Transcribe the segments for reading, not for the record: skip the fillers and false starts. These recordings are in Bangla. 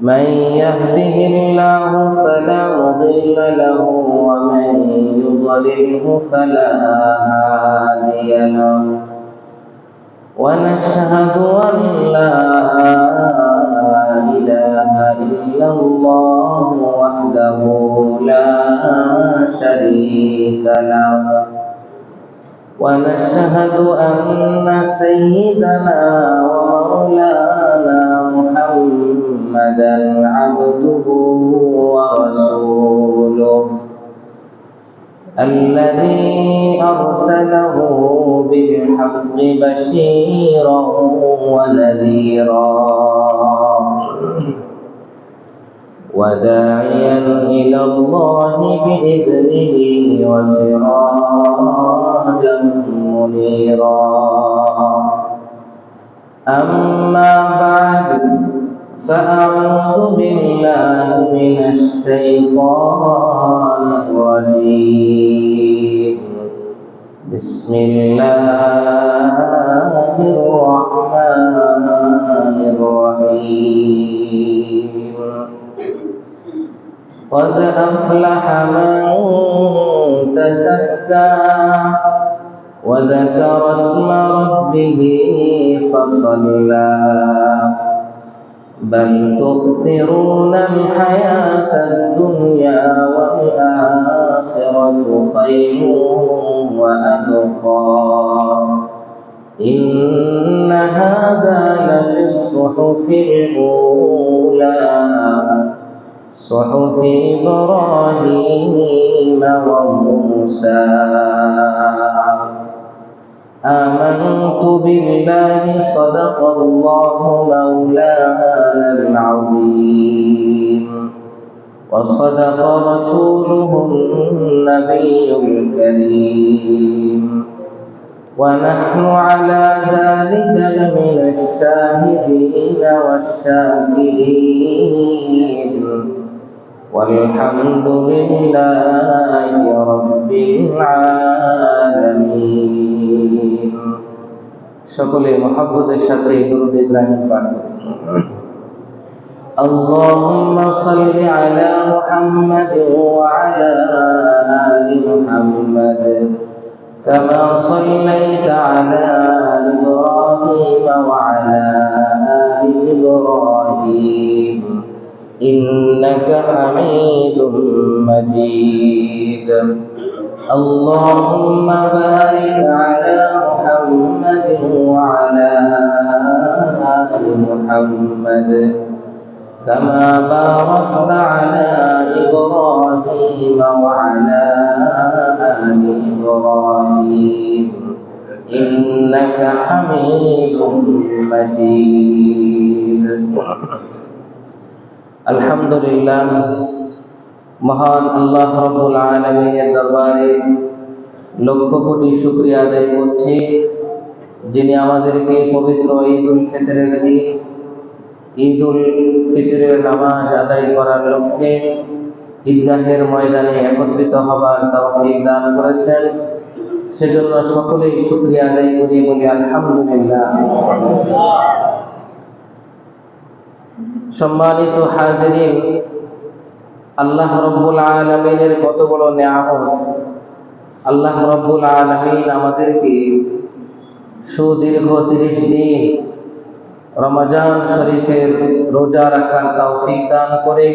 من يهده الله فلا مضل له ومن يضلله فلا هادي له ونشهد أن لا إله إلا الله وحده لا شريك له ونشهد أن سيدنا ومولانا محمدا عبده ورسوله الذي أرسله بالحق بشيرا ونذيرا وداعيا إلى الله بإذنه وسراجا منيرا أما بعد فأعوذ بالله من الشيطان الرجيم بسم الله الرحمن الرحيم قد أفلح من تزكى وذكر اسم ربه فصلى بل تؤثرون الحياة الدنيا والآخرة خير وأبقى إن هذا لفي الصحف الأولى صحف إبراهيم وموسى آمنت بالله صدق الله مولانا العظيم وصدق رسوله النبي الكريم ونحن على ذلك لمن الشاهدين والشاكرين والحمد لله رب العالمين সকলে মহব্বতের সাথে দুরূদ ইব্রাহিম পাঠ করুন اللهم صل على محمد وعلى آل محمد كما صليت على إبراهيم وعلى آل إبراهيم إنك حميد مجيد اللهم بارك على محمد وعلى آل محمد كما باركت على إبراهيم وعلى آل إبراهيم إنك حميد مجيد الحمد لله মহান আল্লাহ রাব্বুল আলামিনের দরবারে লক্ষ কোটি শুকরিয়া আদায় করছি যিনি আমাদেরকে পবিত্র ঈদুল ফিতরের দিন ঈদুল ফিতরের নামাজ আদায় করার লক্ষ্যে ঈদগাহের ময়দানে একত্রিত হবার তৌফিক দান করেছেন সেজন্য সকলেই শুকরিয়া আদায় করি বলি আলহামদুলিল্লাহ। সম্মানিত হাজিরিন, আল্লাহ রাব্বুল আলামিনের কত বড় নিয়ামত। আল্লাহ রাব্বুল আলামিন আমাদেরকে সুদীর্ঘ 30 দিন রমজান শরীফের রোজা রাখার তৌফিক দান করে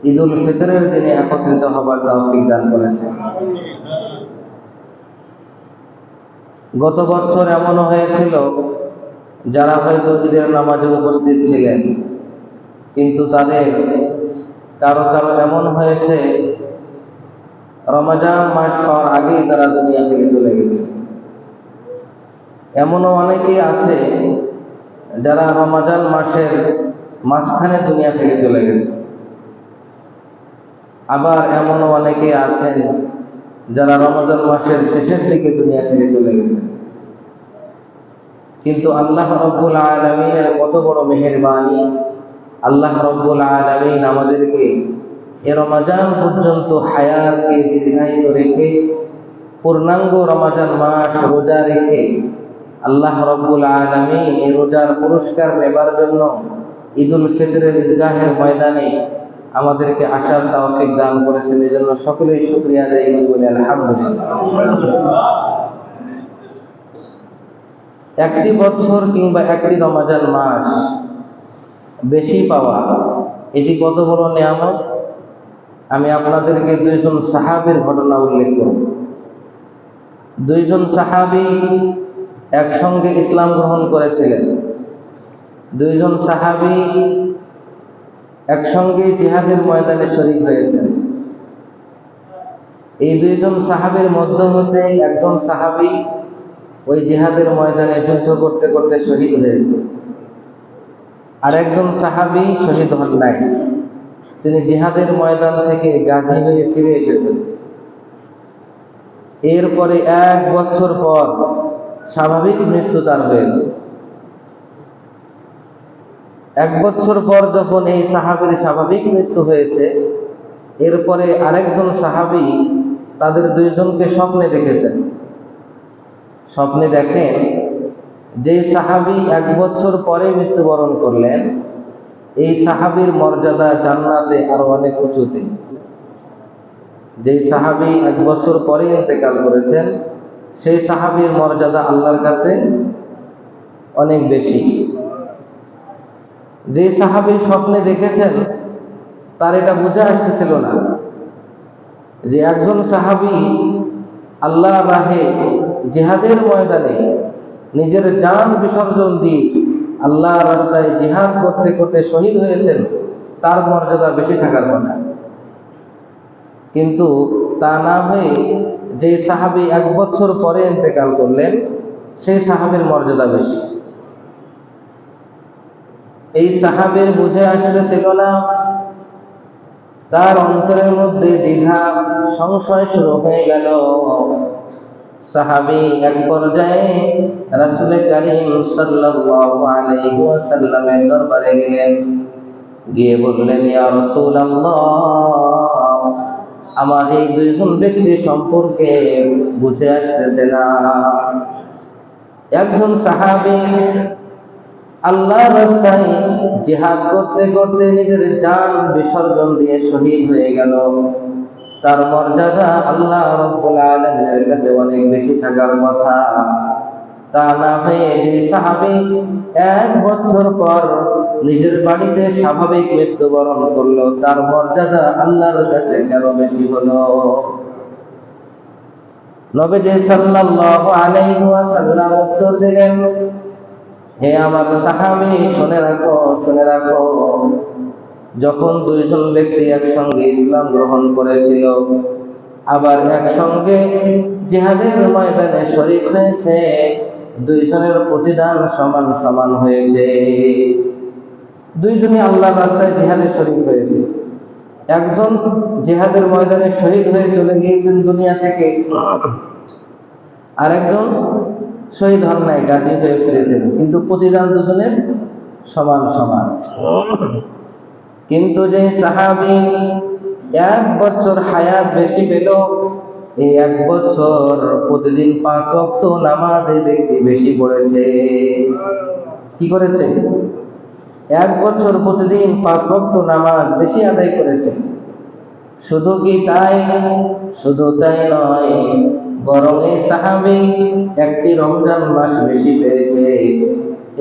ঈদুল ফিতরের দিনে একত্রিত হবার তৌফিক দান করেছেন। গত বছর এমনও হয়েছিল যারা হয়তো ঈদের নামাজে উপস্থিত ছিলেন, কিন্তু তাদের কারো কারো এমন হয়েছে রমজান মাস পাওয়ার আগেই তারা দুনিয়া থেকে চলে গেছে। এমনও অনেকে আছে যারা রমজান মাসের মাঝখানে দুনিয়া থেকে চলে গেছে। আবার এমনও অনেকে আছেন যারা রমজান মাসের শেষের দিকে দুনিয়া থেকে চলে গেছে। কিন্তু আল্লাহ রাব্বুল আলামিনের কত বড় মেহেরবানি, আল্লাহ রাব্বুল আলামিন আমাদেরকে এই রমজান পর্যন্ত হায়াতকে দীর্ঘায়িত রেখে পূর্ণাঙ্গ রমজান মাস রোজা রেখে আল্লাহ রাব্বুল আলামিন এই রোজার পুরস্কার নেবার জন্য ঈদুল ফিতরের ঈদগাহের ময়দানে আমাদেরকে আসার তৌফিক দান করেছেন। এজন্য সকলেই শুকরিয়া আদায় করি, বলি আলহামদুলিল্লাহ। একটি বছর কিংবা একটি রমজান মাস বেশি পাওয়া, এটি কত বড় নিয়ামত। আমি আপনাদেরকে দুইজন সাহাবীর ঘটনা উল্লেখ করব। দুইজন সাহাবী একসঙ্গে ইসলাম গ্রহণ করেছিলেন। দুইজন সাহাবী একসঙ্গে জিহাদের ময়দানে শরীক হয়েছেন। এই দুইজন সাহাবীর মধ্য হতে একজন সাহাবী ওই জিহাদের ময়দানে যুদ্ধ করতে করতে শহীদ হয়েছে, আর একজন সাহাবী শহীদ হন নাই। তিনি জিহাদের ময়দান থেকে গাজী হয়ে ফিরে এসেছেন। এরপরে 1 বছর পর স্বাভাবিক মৃত্যু তার হয়েছে। 1 বছর পর যখন এই সাহাবীর স্বাভাবিক মৃত্যু হয়েছে, এরপরে আরেকজন সাহাবী তাদের দুইজনকে স্বপ্নে দেখেছেন। স্বপ্নে দেখেন যে সাহাবী 1 বছর পরে মৃত্যুবরণ করলেন, এই সাহাবীর মর্যাদা জান্নাতে আরো অনেক উঁচুতে। যে সাহাবী 1 বছর পরে ইন্তেকাল করেছেন, সেই সাহাবীর মর্যাদা আল্লাহর কাছে অনেক বেশি। যে সাহাবী স্বপ্নে দেখেছেন, তার এটা বুঝে আসতেছিল না যে একজন সাহাবী আল্লাহর রাহে জিহাদের ময়দানে নিজের জান বিসর্জন দিয়ে আল্লাহর রাস্তায় জিহাদ করতে করতে শহীদ হয়েছেন, তার মর্যাদা বেশি থাকার কথা। কিন্তু তা না হয়ে যে সাহাবী 1 বছর পরে ইন্তেকাল করলেন, সেই সাহাবীর মর্যাদা বেশি। এই সাহাবীর বুঝে আসতেছিল না, তার অন্তরের মধ্যে দ্বিধা সংশয় শুরু হয়ে গেল। সাহাবী এক পর্যায়ে রাসূল করিম সাল্লাল্লাহু আলাইহি ওয়াসাল্লামের দরবারে গেলেন, গিয়ে বললেন, ইয়া রাসূলুল্লাহ, আমার এই দুইজন ব্যক্তি সম্পর্কে বুঝে আসতেছে না। একজন সাহাবী আল্লাহর রাস্তায় জিহাদ করতে করতে নিজের জান বিসর্জন দিয়ে শহীদ হয়ে গেল, তার মর্যাদা আল্লাহ রাব্বুল আলামিনের কাছে অনেক বেশি থাকার কথা। তা না হয়ে যে সাহাবী 1 বছর পর নিজের বাড়িতে স্বাভাবিক মৃত্যুবরণ করলো, তার মর্যাদা আল্লাহর কাছে কেন বেশি হলো? নবীজি সাল্লাল্লাহু আলাইহি ওয়াসাল্লাম উত্তর দিলেন, হে আমার সাহাবী, শুনে রাখো, শুনে রাখো। যখন দুইজন ব্যক্তি একসঙ্গে ইসলাম গ্রহণ করেছিল, আবার একসঙ্গে জিহাদের ময়দানে শরীক হয়েছে, দুইজনের প্রতিদান সমান সমান হয়েছে। দুইজনই আল্লাহর রাস্তায় জিহাদে শরীক হয়েছে। একজন জিহাদের ময়দানে শহীদ হয়ে চলে গিয়েছেন দুনিয়া থেকে, আর একজন শহীদ হন নাই, গাজী হয়ে ফিরেছেন, কিন্তু প্রতিদান দুজনের সমান সমান। কিন্তু যে সাহাবী 1 বছর হায়াত বেশি পেল, এই 1 বছর প্রতিদিন 5 ওয়াক্ত নামাজ এই ব্যক্তি বেশি পড়েছে। কি করেছে? 1 বছর প্রতিদিন 5 ওয়াক্ত নামাজ বেশি আদায় করেছে। শুধু কি তাই? শুধু তাই নয়, বরং এই সাহাবী একটি রমজান মাস বেশি পেয়েছে।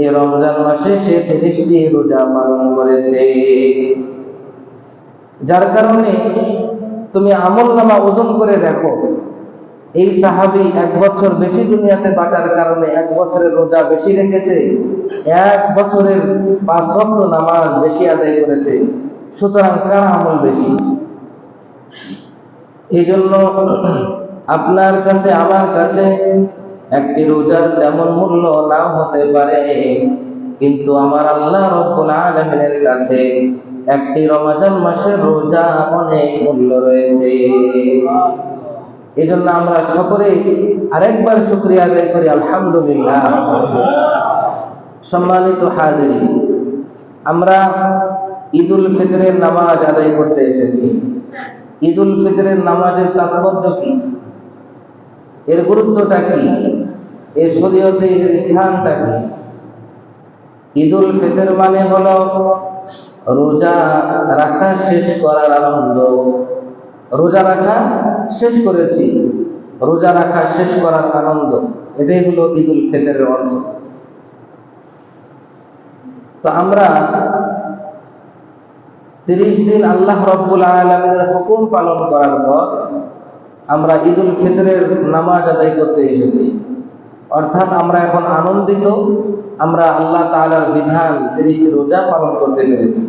এই রমজান মাসে সে 30টি রোজা পালন করেছে। যার কারণে তুমি আমলনামা ওজন করে দেখো, এই সাহাবী 1 বছর বেশি দুনিয়াতে বাঁচার কারণে 1 বছরের রোজা বেশি রেখেছে, 1 বছরের 5 ওয়াক্ত নামাজ বেশি আদায় করেছে। সুতরাং কার আমল বেশি? এই জন্য আপনার কাছে আমার কাছে একটি রোজার তেমন মূল্য নাও হতে পারে, কিন্তু আমার আল্লাহ রাব্বুল আলামিনের কাছে একটি রমজান মাসের রোজা অনেক মূল্য রয়েছে। এই জন্য আমরা সকলে আরেকবার শুকরিয়া আদায় করি, আলহামদুলিল্লাহ। সম্মানিত হাজিরিন, আমরা ঈদুল ফিতরের নামাজ আদায় করতে এসেছি। ঈদুল ফিতরের নামাজের তাৎপর্য কি? এর গুরুত্বটা কি? এর শরীয়তে এর স্থানটা কি? ঈদুল ফিতর মানে হলো রোজা রাখা শেষ করার আনন্দ। রোজা রাখা শেষ করেছি, রোজা রাখা শেষ করার আনন্দ, এটাই হলো ঈদুল ফিতরের অর্থ। তো আমরা 30 দিন আল্লাহ রাব্বুল আলামিনের হুকুম পালন করার পর আমরা ঈদুল ফিতরের নামাজ আদায় করতে এসেছি। অর্থাৎ আমরা এখন আনন্দিত, আমরা আল্লাহ তাআলার বিধান 30টি রোজা পালন করতে পেরেছি।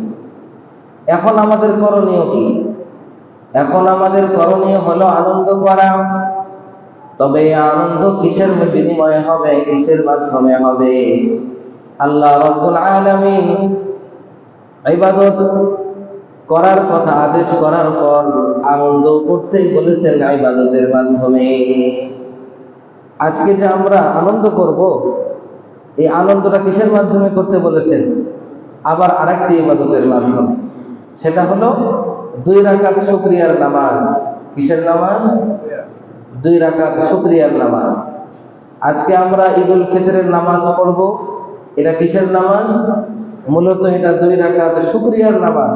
এখন আমাদের করণীয় কি? এখন আমাদের করণীয় হলো আনন্দ করা। তবে এই আনন্দ কিসের বিনিময়ে হবে, কিসের মাধ্যমে হবে? আল্লাহ রাব্বুল আলামিন ইবাদত করার কথা আদেশ করার পর আনন্দ করতেই বলেছেন ইবাদতের মাধ্যমে। আজকে যে আমরা আনন্দ করব, এই আনন্দটা কিসের মাধ্যমে করতে বলেছেন? আবার আরেকটি ইবাদতের মাধ্যমে। সেটা হলো 2 রাকাত শুকরিয়ার নামাজ। কিসের নামাজ? 2 রাকাত শুকরিয়ার নামাজ। আজকে আমরা ঈদুল ফিতরের নামাজ পড়ব। এটা কিসের নামাজ? মূলত এটা 2 রাকাত শুকরিয়ার নামাজ,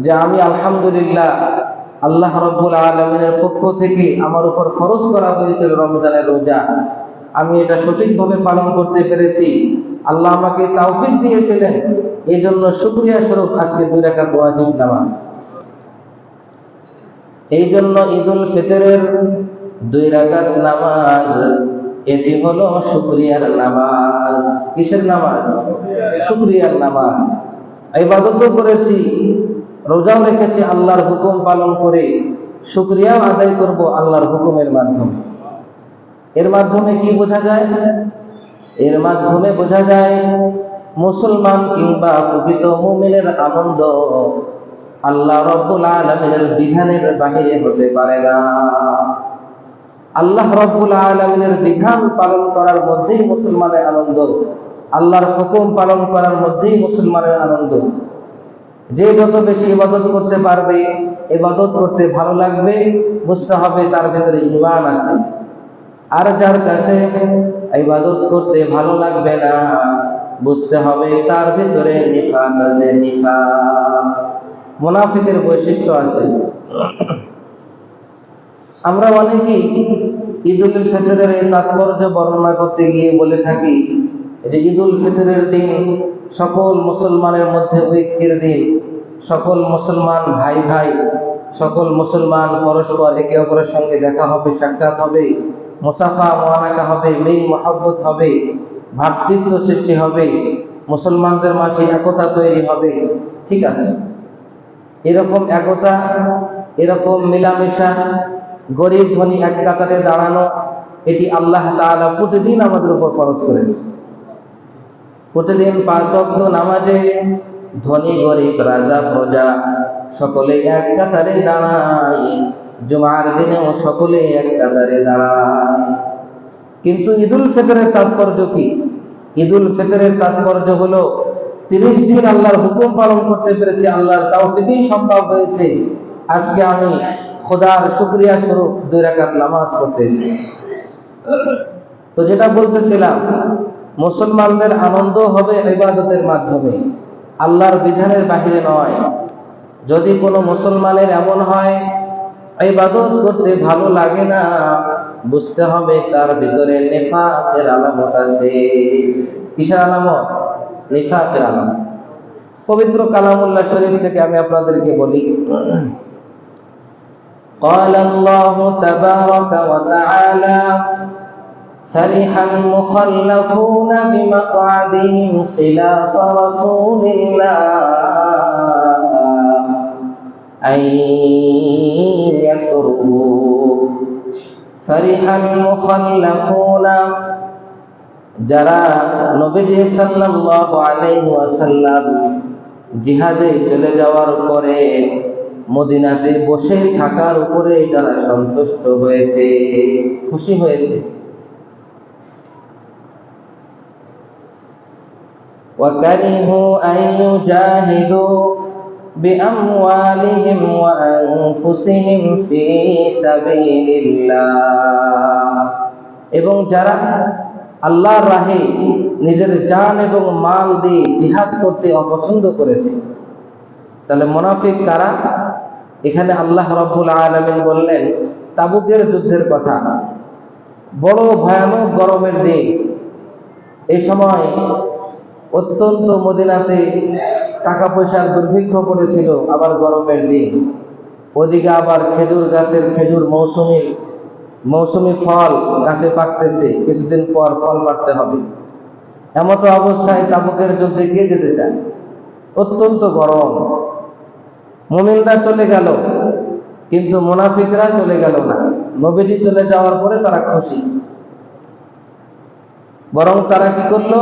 যে আমি আলহামদুলিল্লাহ, আল্লাহ রাব্বুল আলামিনের পক্ষ থেকে আমার উপর ফরজ করা হয়েছিল রমজানের রোজা, আমি এটা সঠিকভাবে পালন করতে পেরেছি, আল্লাহ আমাকে তৌফিক দিয়েছিলেন, এই জন্য শুকরিয়া স্বরূপ আজকে 2 রাকাত ওয়াজিব নামাজ। এই জন্য ঈদুল ফিতরের 2 রাকাত নামাজ, এটি হলো শুকরিয়ার নামাজ। কিসের নামাজ? শুকরিয়ার নামাজ। ইবাদতও করেছি, রোজাও রেখেছি আল্লাহর হুকুম পালন করে, শুকরিয়াও আদায় করব আল্লাহর হুকুমের মাধ্যমে। এর মাধ্যমে কি বোঝা যায়? এর মাধ্যমে বোঝা যায় মুসলমান কিংবা প্রকৃত মুমিনের আনন্দ আল্লাহ রাব্বুল আলামিনের বিধানের বাহিরে হতে পারে না। আল্লাহ রাব্বুল আলামিনের বিধান পালন করার মধ্যেই মুসলমানের আনন্দ, আল্লাহর হুকুম পালন করার মধ্যেই মুসলমানের আনন্দ। যে যত বেশি ইবাদত করতে পারবে, ইবাদত করতে ভালো লাগবে, বুঝতে হবে তার ভিতরে ঈমান আছে। আর যার কাছে ইবাদত করতে ভালো লাগবে না, বুঝতে হবে তার ভিতরে নিফাক আছে, নিফাক, মুনাফিকের বৈশিষ্ট্য আছে। আমরা অনেকেই ঈদুল ফিতরের এই তাৎপর্য বর্ণনা করতে গিয়ে বলে থাকি যে ঈদুল ফিতরের দিন সকল মুসলমানের মধ্যে ঐক্যের দিন, সকল মুসলমান ভাই ভাই, সকল মুসলমান পরস্পর একে অপরের সঙ্গে দেখা হবে, সাক্ষাৎ হবে, মুসাফা মুআনাকা হবে, মিল মহব্বত হবে, ভ্রাতৃত্ব সৃষ্টি হবে, মুসলমানদের মাঝে একতা তৈরি হবে। ঠিক আছে, এরকম একতা, এরকম মিলামেশা, গরিব ধনী এক কাতারে দাঁড়ানো, এটি আল্লাহ তাআলা প্রতিদিন আমাদের উপর ফরজ করেছে। প্রতিদিন 5 ওয়াক্ত নামাজে ধনী গরিব, রাজা প্রজা সকলে এক কাতারে দাঁড়ায়, জুমার দিনেও সকলে এক কাতারে দাঁড়ায়। কিন্তু ঈদুল ফিতরের তাৎপর্য কি? ঈদুল ফিতরের তাৎপর্য হলো 30 দিন আল্লাহর হুকুম পালন করতে পেরেছি, আল্লাহর তৌফিকেই সম্ভব হয়েছে। আজকে আমি খোদার শুকরিয়া স্বরূপ 2 রাকাত নামাজ পড়তে এসেছি। তো যেটা বলতেছিলাম, মুসলমানদের আনন্দ হবে ইবাদতের মাধ্যমে, আল্লাহর বিধানের বাহিরে নয়। যদি কোনো মুসলমানের এমন হয় ইবাদত করতে ভালো লাগে না, বুঝতে হবে তার ভিতরে নিফাকের আলামত আছে। কিসের আলামত? নিফাকের আলামত। পবিত্র কালামুল্লাহ শরীফ থেকে আমি আপনাদেরকে বলি, قال الله تبارك وتعالى فرح المخلفون بمقعدهم خلاف رسول الله أن يكرهوا فرح المخلفون, যারা নবীজি সাল্লাল্লাহু আলাইহি ওয়াসাল্লাম জিহাদে চলে যাওয়ার পরে মদিনাতে বসে থাকার উপরে যারা সন্তুষ্ট হয়েছে, খুশি হয়েছে। وَكَرِهُوا أَن يُجَاهِدُوا بِأَمْوَالِهِمْ وَأَنفُسِهِمْ فِي سَبِيلِ اللَّهِ, এবং যারা আল্লাহর রাহে নিজের জান এবং মাল দিয়ে জিহাদ করতে অপছন্দ করেছে। তাহলে মুনাফিক কারা? এখানে আল্লাহ রাব্বুল আলামিন বললেন তাবুকের যুদ্ধের কথা। বড় ভয়ানক গরমের দিন, এই সময় অত্যন্ত মদিনাতে টাকা পয়সার দুর্ভিক্ষ পড়েছিল, আবার গরমের দিন, ওদিকে আবার খেজুর গাছের খেজুর মৌসুমি ফল গাছে পাকতেছে, কিছুদিন পর ফল পাড়তে হবে। এমতো অবস্থায় তাবুকের যুদ্ধে কে যেতে চায়? অত্যন্ত গরম। মুমিনরা চলে গেল, কিন্তু মুনাফিকরা চলে গেল না। নবীজি চলে যাওয়ার পরে তারা খুশি, বরং তারা কি করলো?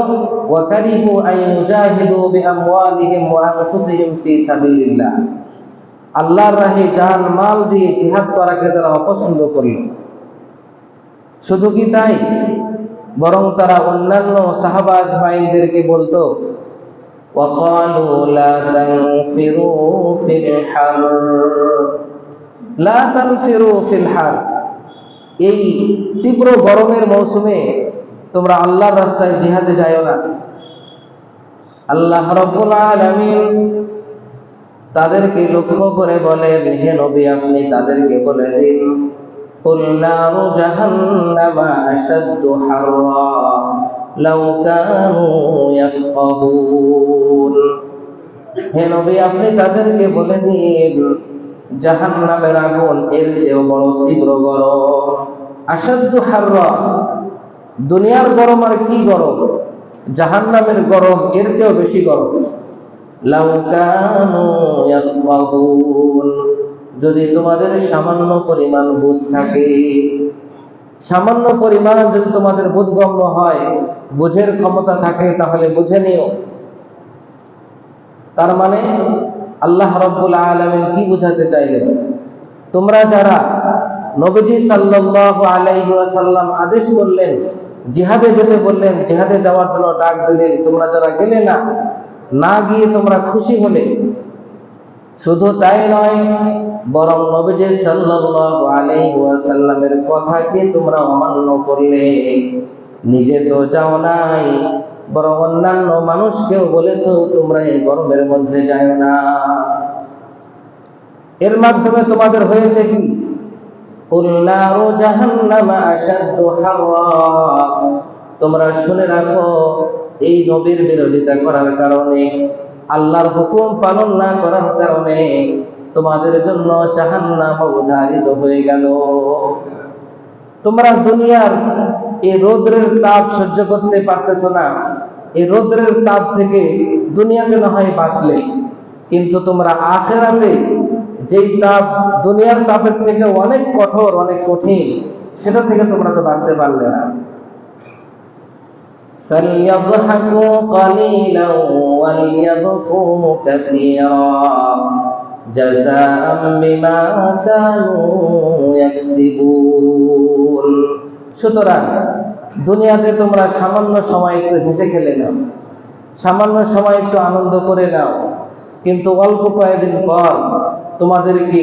ওয়াকারিহু আইয়ুজাহিদু বিআমওয়ালিহিম ওয়া আনফুসিহিম ফি সাবিলিল্লাহ, আল্লাহর রাহে জান মাল দিয়ে জিহাদ করাকে তারা অপছন্দ করল। শুধু কি তাই, বরং তারা অন্যান্য সাহাবা আজমাইনদেরকে বলতো ওয়াকালু লা তানফিরু ফিল হার, লা তানফিরু ফিল হার, এই তীব্র গরমের মৌসুমে তোমরা আল্লাহর রাস্তায় জিহাদে যাও না। আল্লাহ রাব্বুল আলামিন তাদেরকে লক্ষ্য করে বলেন, হে নবী আপনি তাদেরকে বলে দিন কুল নারু জাহান্নামা আশাদ্দু হাররা লাউ কানু ইয়াফকাহুন, হে নবী আপনি তাদেরকে বলে দিন জাহান্নামের আগুন এর চেয়েও বড় তীব্র গরম। আশাদ্দু হাররা, দুনিয়ার গরম আর কি গরম, জাহান্নামের গরম এর চেয়েও বেশি গরম। লাউ কানু ইয়াফকাহুন, যদি তোমাদের সামান্য পরিমাণ বুঝ থাকে, সামান্য পরিমাণ যদি তোমাদের বোধগম্য হয়, বুঝের ক্ষমতা থাকে, তাহলে বুঝে নিও। তার মানে আল্লাহ রাব্বুল আলামিন কি বুঝাতে চাইলেন? তোমরা যারা নবীজি সাল্লাল্লাহু আলাইহি ওয়াসাল্লাম আদেশ করলেন, জিহাদে যেতে বললেন, জিহাদে যাওয়ার জন্য ডাক দিলেন, তোমরা যারা গেলে না, না গিয়ে তোমরা খুশি হলে, শুধু তাই নয়, বরং নবীজি সাল্লাল্লাহু আলাইহি ওয়াসাল্লামের কথাকে তোমরা অমান্য করলে। নিজে তো যাও নাই, বরং অন্যান্য মানুষকেও বলেছো তোমরা এই গরমের মধ্যে যাও না। এর মাধ্যমে তোমাদের হয়েছে কি? কুল নারু জাহান্নামা আশাদ্দু হাররা, তোমরা শুনে রাখো, এই নবীর বিরোধিতা করার কারণে, আল্লাহর হুকুম পালন না করার কারণে তোমাদের জন্য জাহান্নাম অবধারিত হয়ে গেল। তোমরা দুনিয়ার এই রৌদ্রের তাপ সহ্য করতে পারতেছো না, এই রৌদ্রের তাপ থেকে দুনিয়াতে না হয় বাঁচলে, কিন্তু তোমরা আখিরাতে যেই তাপ দুনিয়ার তাপের থেকে অনেক কঠোর, অনেক কঠিন, সেটা থেকে তোমরা তো বাঁচতে পারলে না। فَلْيَضْحَكُوا قَلِيلًا وَلْيَبْكُوا كَثِيرًا جَزَاءً بِمَا كَانُوا يَكْسِبُونَ। সুতরাং দুনিয়াতে তোমরা সামান্য সময় একটু হেসে খেলে নাও, সামান্য সময় একটু আনন্দ করে নাও, কিন্তু অল্প কয়েকদিন পর তোমাদেরকে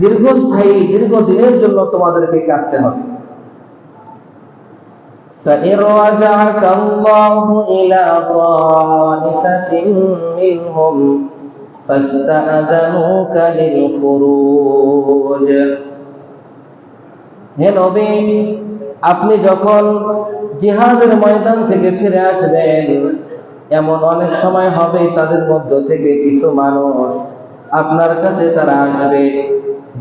দীর্ঘস্থায়ী, দীর্ঘদিনের জন্য তোমাদেরকে কাটতে হবে। فإن رجعك الله إلى طائفة منهم فاستأذنوك للخروج, হে নবী আপনি যখন জিহাদের ময়দান থেকে ফিরে আসবেন, এমন অনেক সময় হবে তাদের মধ্য থেকে কিছু মানুষ আপনার কাছে তারা আসবে,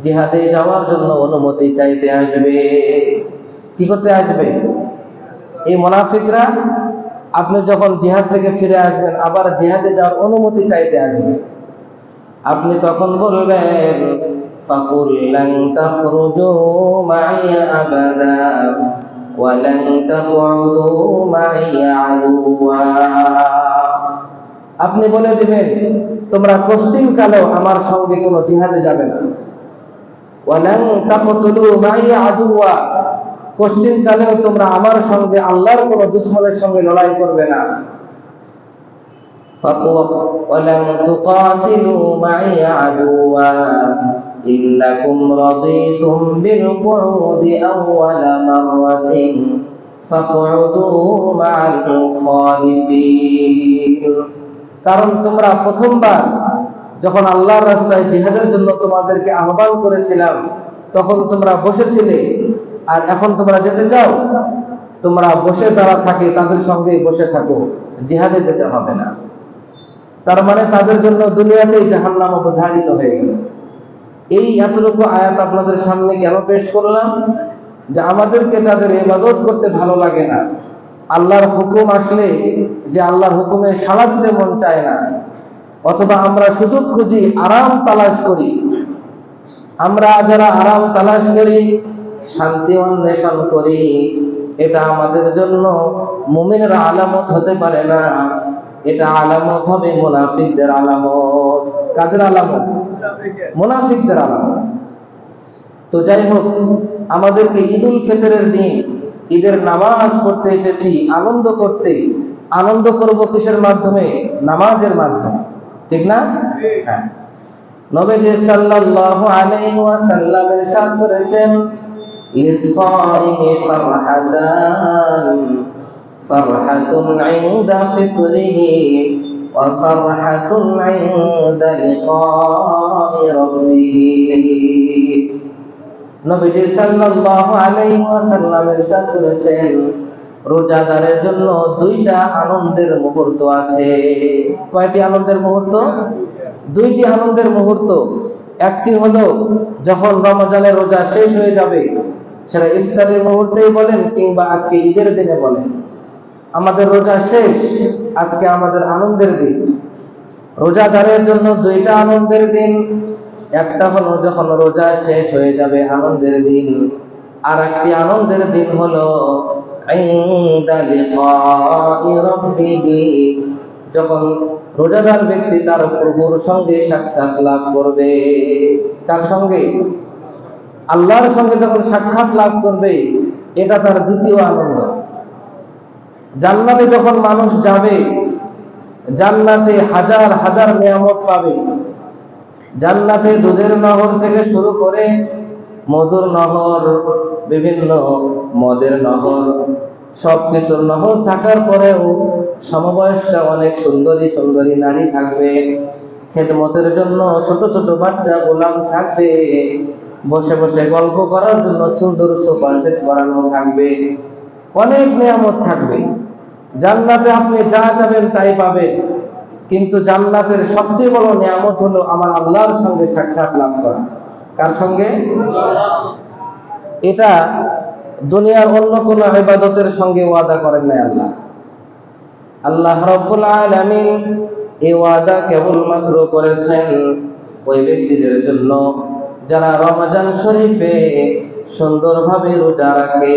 জিহাদে যাওয়ার জন্য অনুমতি চাইতে আসবে। কি করতে আসবে? এই মুনাফিকরা আপনি যখন জিহাদ থেকে ফিরে আসবেন, আবার জিহাদে যাওয়ার অনুমতি চাইতে আসবে। আপনি তখন বলবেন ফাকুল লান তাখরুজু মাইয়া আবাদা ওয়া লান তাকউদু মাইয়া আদুওয়া, আপনি বলে দিবেন তোমরা কোশ্চিন কালেও আমার সঙ্গে কোনো জিহাদে যাবে না। ওয়া লান তাকতুলু মাইয়া আদুওয়া, কোশ্চিন কালেও তোমরা আমার সঙ্গে আল্লাহর কোন দুশমনের সঙ্গে লড়াই করবে না। ওয়ালান তুকাতিলু মাইয়া আদুওয়া ইন্নাকুম রাদিতুম বিল কুউদি আওয়ালা মাররাতিন ফাকউদু মা'আল খালিফিন। কারণ তোমরা প্রথমবার যখন আল্লাহর রাস্তায় জিহাদের জন্য তোমাদেরকে আহ্বান করেছিলাম তখন তোমরা বসেছিলে, আর এখন তোমরা যেতে চাও, তোমরা বসে তারা থাকে তাদের সঙ্গে বসে থাকো, জিহাদে যেতে হবে না। তার মানে তাদের জন্য দুনিয়াতেই জাহান্নাম অবধারিত হয়ে গেল। এই এতটুকু আয়াত আপনাদের সামনে কেন পেশ করলাম? যে আমাদেরকে তাদের ইবাদত করতে ভালো লাগে না, আল্লাহর হুকুম আসলে যে আল্লাহর হুকুমে সাড়া দিতে মন চায় না, অথবা আমরা সুযোগ খুঁজি, আরাম তালাশ করি। আমরা যারা আরাম তালাশ করি, শান্তি অন্বেষণ করি, এটা আমাদের জন্য মুমিনের আলামত হতে পারে না। এটা আলামত হবে মুনাফিকদের আলামত। কাদের আলামত? মুনাফিকদের আলামত। তো যাই হোক, আমাদেরকে ঈদুল ফিতরের দিন ঈদের নামাজ পড়তে এসেছি আনন্দ করতে। আনন্দ করব কিসের মাধ্যমে? নামাজের মাধ্যমে, ঠিক না? হ্যাঁ। নবীজি সাল্লাল্লাহু আলাইহি ওয়াসাল্লাম ইরশাদ করেছেন, লিস-সাইমি ফারহাতান, ফারহাতুন ইনদা ফিতরিহি ওয়া ফারহাতুন ইনদা লিকাই রাব্বিহি। নবীজি সাল্লাল্লাহু আলাইহি ওয়াসাল্লাম ইরশাদ করেছেন, রোজাদারের জন্য দুইটা আনন্দের মুহূর্ত আছে। কয়টি আনন্দের মুহূর্ত? দুইটি আনন্দের মুহূর্ত। একটি হলো যখন রমজানের রোজা শেষ হয়ে যাবে, সেটা ইফতারের মুহূর্তেই বলেন কিংবা আজকে ঈদের দিনে বলেন, আমাদের রোজা শেষ, আজকে আমাদের আনন্দের দিন। রোজাদারের জন্য দুইটা আনন্দের দিন। একটা হলো যখন রোজা শেষ হয়ে যাবে, আনন্দের দিন। আর একটি আনন্দের দিন হলো ইনদা লিকাই রাব্বিহি, যখন রোজাদার ব্যক্তি তার প্রভুর সঙ্গে সাক্ষাৎ লাভ করবে। তার সঙ্গে? আল্লাহর সঙ্গে যখন সাক্ষাৎ লাভ করবে, এটা তার দ্বিতীয় আনন্দ। জান্নাতে যখন মানুষ যাবে, জান্নাতে হাজার হাজার নিয়ামত পাবে। জান্নাতে দুধের নহর থেকে শুরু করে মধুর নহর, বিভিন্ন মদের নহর, সবকিছুর নহর থাকার পরেও সমবয়স্কা অনেক সুন্দরী সুন্দরী নারী থাকবে। খেদমতের জন্য ছোট ছোট বাচ্চা গোলাম থাকবে। বসে বসে গল্প করার জন্য সুন্দর সোফা সেট করানো থাকবে। অনেক নিয়ামত থাকবে। জান্নাতে আপনি যা চাবেন তাই পাবেন। কিন্তু জান্নাতের সবচেয়ে বড় নিয়ামত হলো আমার আল্লাহর সঙ্গে সাক্ষাৎ লাভ করা। কার সঙ্গে? এটা দুনিয়ার অন্য কোন ইবাদতের সঙ্গে ওয়াদা করেন নাই আল্লাহ। আল্লাহ রাব্বুল আলামিন এই ওয়াদা কেবলমাত্র করেছেন ওই ব্যক্তিদের জন্য যারা রমজান শরীফে সুন্দরভাবে রোজা রাখে।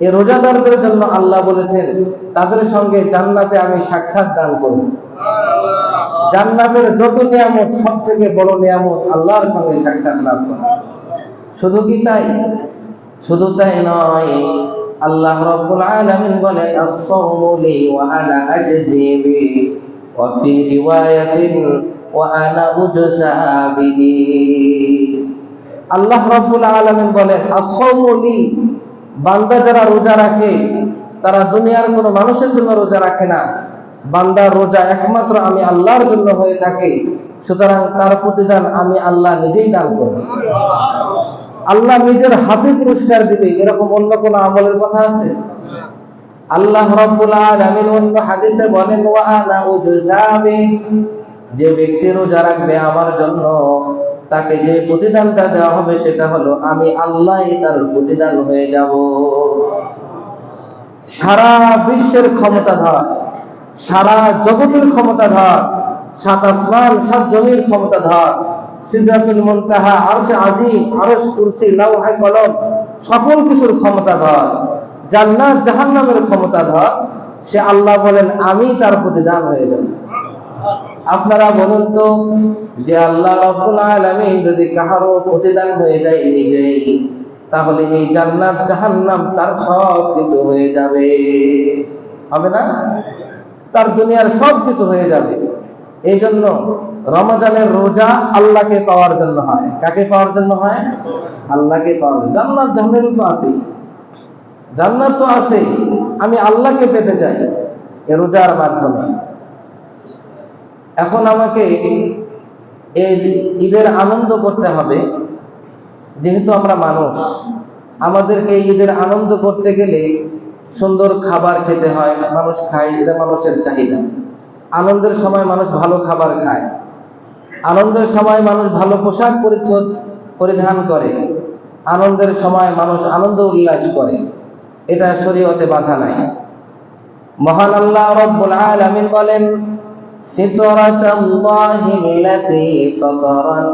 এই রোজাদারদের জন্য আল্লাহ বলেছেন তাদের সঙ্গে জান্নাতে আমি সাক্ষাৎ দান করব। জান্নাতের যত নিয়ামত, সব থেকে বড় নিয়ামত আল্লাহর সঙ্গে সাক্ষাৎ লাভ করা। শুধু কি তাই? শুধু তাই নয়, আল্লাহ রাব্বুল আলামিন বলেন, আস-সাওমু লি ওয়া আনা আজজি বিহি ওয়া ফি রিওয়ায়াতিন ওয়া আনা উজজা বিহি। আল্লাহ রাব্বুল আলামিন বলেন, আস-সাওমু লি, বান্দা যারা রোজা রাখে তারা দুনিয়ার কোনো মানুষের জন্য রোজা রাখে না। বান্দার রোজা একমাত্র আমি আল্লাহর জন্য হয়ে থাকে, সুতরাং তার প্রতিদান আমি আল্লাহ নিজেই দান করব। আল্লাহ নিজের হাতে পুরস্কার দিবে, এরকম অন্য কোন আমলের কথা আছে? আল্লাহ রাব্বুল আলামিন অন্য হাদিসে বলেন, ওয়া আনা উজজা বিহি, যে ব্যক্তি রোজা রাখবে আমার জন্য, তাকে যে প্রতিদানটা দেওয়া হবে সেটা হলো আমি আল্লাহই তার প্রতিদান হয়ে যাব। সারা বিশ্বের ক্ষমতাধর, সারা জগতের ক্ষমতাধর, সাত আসমান সাত জমির ক্ষমতাধর, সিদরাতুল মুনতাহা, আরশে আজিম, আরশ, কুরসি, লাওহে কলম, সকল কিছুর ক্ষমতাধর, জান্নাত জাহান্নামের ক্ষমতাধর, সে আল্লাহ বলেন আমি তার প্রতিদান হয়ে যাব। আপনারা বলুন তো, যে আল্লাহ রাব্বুল আলামিন যদি কাহারও প্রতিদান হয়ে যায় নিজেই, তাহলে এই জান্নাত জাহান্নাম তার সব কিছু হয়ে যাবে, হবে না? তার দুনিয়ার সব কিছু হয়ে যাবে। এই জন্য রমজানের রোজা আল্লাহকে পাওয়ার জন্য হয়। কাকে পাওয়ার জন্য হয়? আল্লাহকে পাওয়ার। জান্নাত জাহান্নাম তো আছে, জান্নাত তো আছে, আমি আল্লাহকে পেতে চাই এই রোজার মাধ্যমে। এখন আমাকে এই ঈদের আনন্দ করতে হবে। যেহেতু আমরা মানুষ, আমাদেরকে ঈদের আনন্দ করতে গেলে সুন্দর খাবার খেতে হয়। মানুষ খায়, এটা মানুষের চাহিদা। আনন্দের সময় মানুষ ভালো খাবার খায়, আনন্দের সময় মানুষ ভালো পোশাক পরিচ্ছদ পরিধান করে, আনন্দের সময় মানুষ আনন্দ উল্লাস করে। এটা শরীয়তে বাধা নাই। মহান আল্লাহ রাব্বুল আলামিন বলেন, ফিতরাতাল্লাহিল্লাতী ফাতারান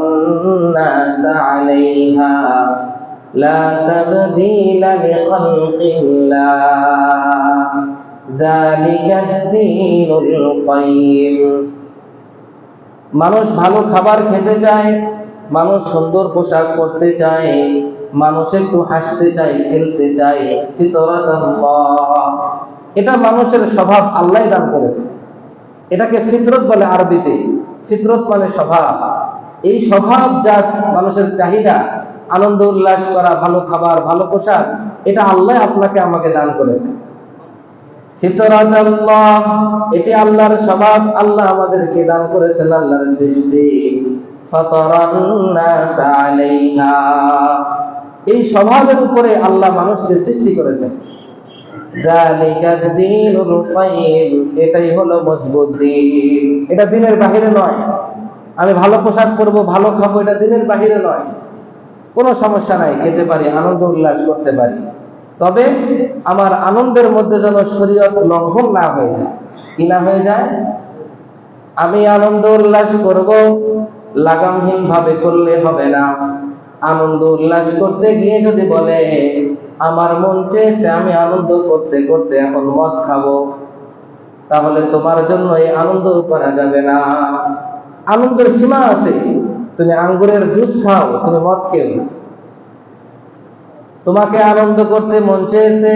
নাস আলাইহা লা তাবদীলা লিখালকিল্লাহ যালিকাদ-দীনুল কাইয়্যিম। মানুষ ভালো খাবার খেতে চায়, মানুষ সুন্দর পোশাক পরতে চায়, মানুষ একটু হাসতে চায়, খেলতে চায়। ফিতরাতাল্লাহ, এটা মানুষের স্বভাব, আল্লাহ দান করেছে। এটাকে ফিতরত বলে আরবিতে। ফিতরত মানে স্বভাব। এই স্বভাব যা মানুষের চাহিদা, আনন্দ উল্লাস করা, ভালো খাবার, ভালো পোশাক, এটা আল্লাহ আপনাকে আমাকে দান করেছে। ফিতরাতাল্লাহ, এটি আল্লাহর স্বভাব, আল্লাহ আমাদেরকে দান করেছেন, আল্লাহর সৃষ্টি। ফাতারান নাস আলাইহা, এই স্বভাবের উপরে আল্লাহ মানুষকে সৃষ্টি করেছেন। যালিকাদ-দীনুল কাইয়্যিম, এটাই হলো মজবুত দ্বীন। এটা দ্বীনের বাহিরে নয়। আমি ভালো পোশাক পরবো, ভালো খাবো, এটা দ্বীনের বাহিরে নয়। কোনো সমস্যা নাই, খেতে পারি, আনন্দ উল্লাস করতে পারি। তবে আমার আনন্দের মধ্যে যেন শরীয়ত লঙ্ঘন না হয়ে যায়। কি না হয়ে যায়? আমি আনন্দ উল্লাস করব, লাগামহীন ভাবে করলে হবে না। আনন্দ উল্লাস করতে গিয়ে যদি বলে আমার মন চেয়েছে আমি আনন্দ করতে করতে এখন মদ খাবো, তাহলে তোমার জন্য এই আনন্দ করা যাবে না। আনন্দের সীমা আছে। তুমি আঙ্গুরের জুস খাও, তুমি মদ খেও না। তোমাকে আনন্দ করতে মন চেয়েছে,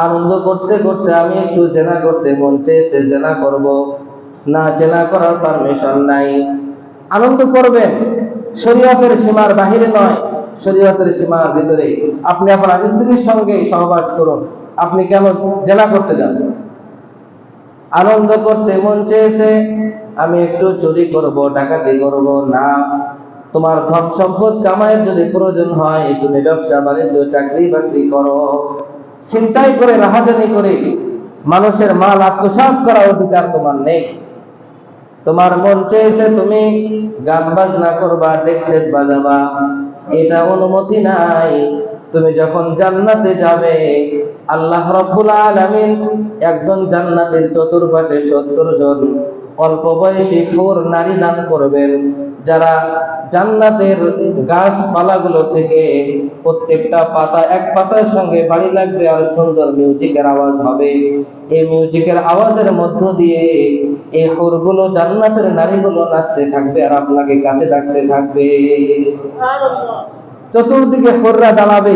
আনন্দ করতে করতে আমি একটু জেনা করতে মন চেয়েছে, জেনা করব না, জেনা করার পারমিশন নাই। আনন্দ করবেন, শরীয়তের সীমার বাহিরে নয়, শরীয়তের সীমার ভিতরে। আপনি আপনার স্ত্রীর সঙ্গে সহবাস করুন, আপনি কেন জেনা করতে যাবেন? আনন্দ করতে মন চেয়েছে, আমি একটু চুরি করব, ডাকাতি করব না। তোমার ধন সম্পদ কামাইয়ের যদি প্রয়োজন হয়, তুমি ব্যবসা বাণিজ্য চাকরি বাকরি করো। ছিনতাই করে, রাহাজানি করে মানুষের মাল আত্মসাৎ করার অধিকার তোমার নেই। তোমার মন চেয়েছে তুমি গান বাজনা করবা, ডেক সেট বাজাবা, এটা অনুমতি নাই। তুমি যখন জান্নাতে যাবে, আল্লাহ রাব্বুল আলামিন একজন জান্নাতের চতুর্পাশে 70 জন অল্প বয়সী হুর নারী দান করবেন, যারা জান্নাতের গাছপালাগুলো থেকে প্রত্যেকটা পাতা এক পাতার সঙ্গে বাড়ি লাগবে আর সুন্দর মিউজিকের আওয়াজ হবে। এই মিউজিকের আওয়াজের মধ্য দিয়ে এই হুরগুলো, জান্নাতের নারীগুলো নাচতে থাকবে আর আপনাকে কাছে ডাকতে থাকবে। চতুর্দিকে হুররা দাঁড়াবে,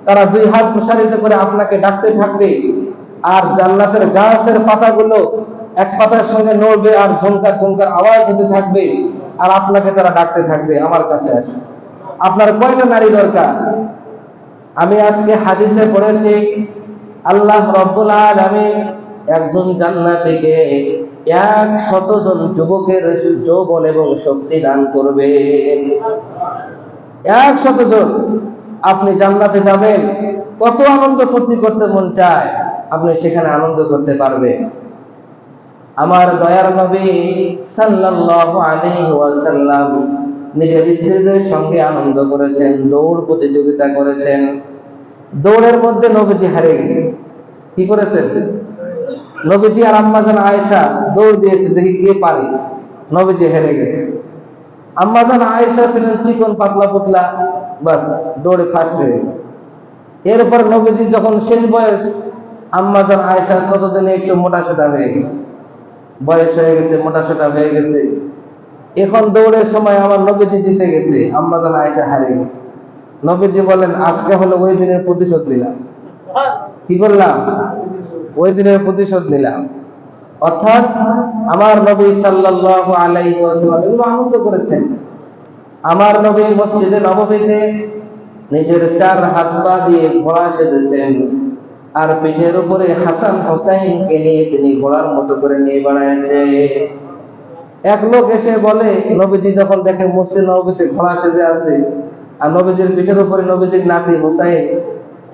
তারা 2 হাত প্রসারিত করে আপনাকে ডাকতে থাকবে। আর জান্নাতের গাছের পাতাগুলো এক পাতার সঙ্গে নড়বে আর ঝংকার ঝংকার আওয়াজ হতে থাকবে, আর আপনাকে তারা ডাকতে থাকবে, আমার কাছে আসুন। আপনার কয়টা নারী দরকার? আমি আজকে হাদিসে পড়েছি, আল্লাহ রাব্বুল আলামিন একজন জান্নাতীকে 100 জন যুবকের যৌবন এবং শক্তি দান করবে। 100 জন। আপনি জান্নাতে যাবেন, কত আনন্দ ফুর্তি করতে মন চায়, আপনি সেখানে আনন্দ করতে পারবেন। আমার দয়ার নবী সাল্লাল্লাহু আলাইহি ওয়াসাল্লাম নিজের স্ত্রীদের সঙ্গে আনন্দ করেছেন, দৌড় প্রতিযোগিতা করেছেন। দৌড়ের মধ্যে নবীজি হারিয়ে গেছে। কি করেছেন? নবীজি আর আম্মা জান আয়েশা দৌড় দিয়েছে, দেখি কে পারে। নবীজি হেরে গেছে। আম্মা জান আয়েশা ছিলেন চিকন পাতলা পুতলা, বাস দৌড়ে ফার্স্ট হয়ে গেছে। এরপর নবীজি যখন শেষ বয়স, আম্মা জান আয়েশা কতদিনে একটু মোটাসোটা হয়ে গেছে, বয়স হয়ে গেছে, মোটাসোটা হয়ে গেছে। এখন দৌড়ের সময় আমার নবীজি জিতে গেছে, আম্মা জান আয়েশা হারিয়ে গেছে। নবীজি বলেন আজকে হলো ওই দিনের প্রতিশোধ নিলাম। কি করলাম? ওই দিনের প্রতিশোধ নিলাম। অর্থাৎ আমার নবী সাল্লাল্লাহু আলাইহি ওয়াসাল্লাম এগুলো আনন্দ করেছেন। আমার নবী মসজিদে নববীতে নিজের 4 হাত পা দিয়ে ঘোড়া সেজেছেন, আর পিঠের উপরে হাসান হোসাইনকে নিয়ে তিনি ঘোড়ার মতো করে নিয়ে বেড়াচ্ছে। এক লোক এসে বলে, নবীজি যখন দেখে মসজিদ নববীতে ঘোড়া সেজে আছে আর নবীজির পিঠের উপরে নবীজির নাতি হোসাইন,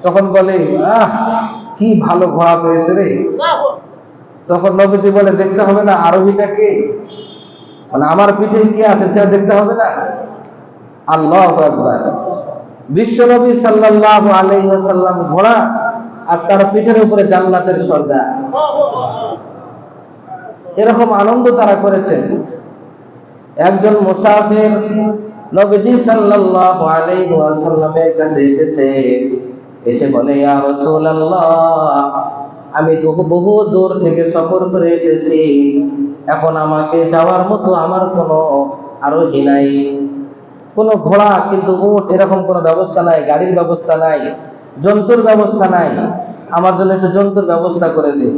তখন বলে, আহ কি ভালো ঘোড়া পেয়েছে রে। তখন নবীজি বলে, দেখতে হবে না আরোহীটা কে, মানে আমার পিঠে কি আছে সেটা দেখতে হবে না। আল্লাহু আকবার। বিশ্ব নবী সাল্লাল্লাহু আলাইহি ওয়াসাল্লাম ঘোড়া আর তার পিঠের উপরে জান্নাতের সর্দার। এরকম আনন্দ তারা করেছেন। একজন মুসাফির নবীজি সাল্লাল্লাহু আলাইহি ওয়াসাল্লামের কাছে এসেছে, এসে বলে, ইয়া রাসূলুল্লাহ, আমি তো বহু দূর থেকে সফর করে এসেছি, এখন আমাকে যাওয়ার মতো আমার কোনো আরোহী নাই, কোনো ঘোড়া কিন্তু উট এরকম কোনো ব্যবস্থা নাই, গাড়ির ব্যবস্থা নাই, জন্তুর ব্যবস্থা নাই, আমার জন্য একটু জন্তুর ব্যবস্থা করে দিন।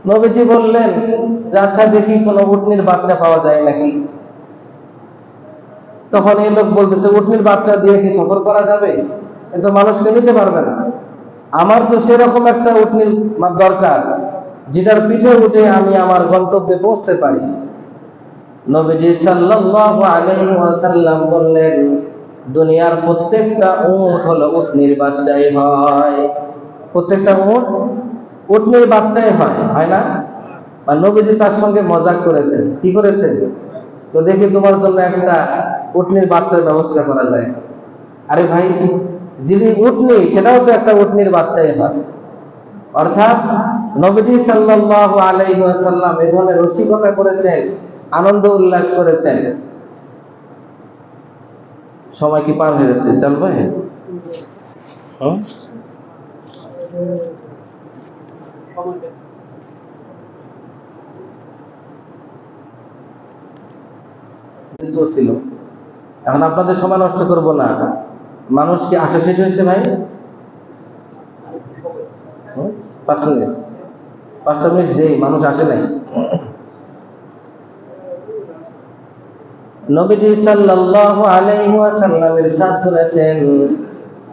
নবীজি বললেন যে আচ্ছা দেখি কোনো উটনির বাচ্চা পাওয়া যায় নাকি। তখন এই লোক বলতেছে, উটনির বাচ্চা দিয়ে কি সফর করা যাবে, কিন্তু মানুষকে নিতে পারবে না, আমার তো সেরকম একটা উটনির দরকার যেটার পিঠে উঠে আমি আমার গন্তব্যে পৌঁছতে পারি। নবীজি সাল্লাল্লাহু আলাইহি ওয়াসাল্লাম বললেন, দুনিয়ার প্রত্যেকটা উট হলো উটনির বাচ্চাই হয়, প্রত্যেকটা উট উটনির বাচ্চাই হয়, হয় না? আর নবীজি তার সঙ্গে মজাক করেছেন, কি করেছেন, তো দেখি তোমার জন্য একটা উটনির বাচ্চার ব্যবস্থা করা যায়। আরে ভাই, যিনি উটনি সেটাও তো একটা উটনির বাচ্চাই হয়। অর্থাৎ নবীজি সাল্লাল্লাহু আলাইহি ওয়াসাল্লাম এই ধরনের রসিকতা করেছেন, আনন্দ উল্লাস করেছেন। সময় কি পার হয়ে যাচ্ছে, চলবে? ছিল, এখন আপনাদের সময় নষ্ট করব না। মানুষ কি আসা শেষ হয়েছে ভাই? 5 মিনিট, 5টা মিনিট দেই, মানুষ আসে নাই। নবীজি সাল্লাল্লাহু আলাইহি ওয়াসাল্লাম ইরশাদ করেছেন,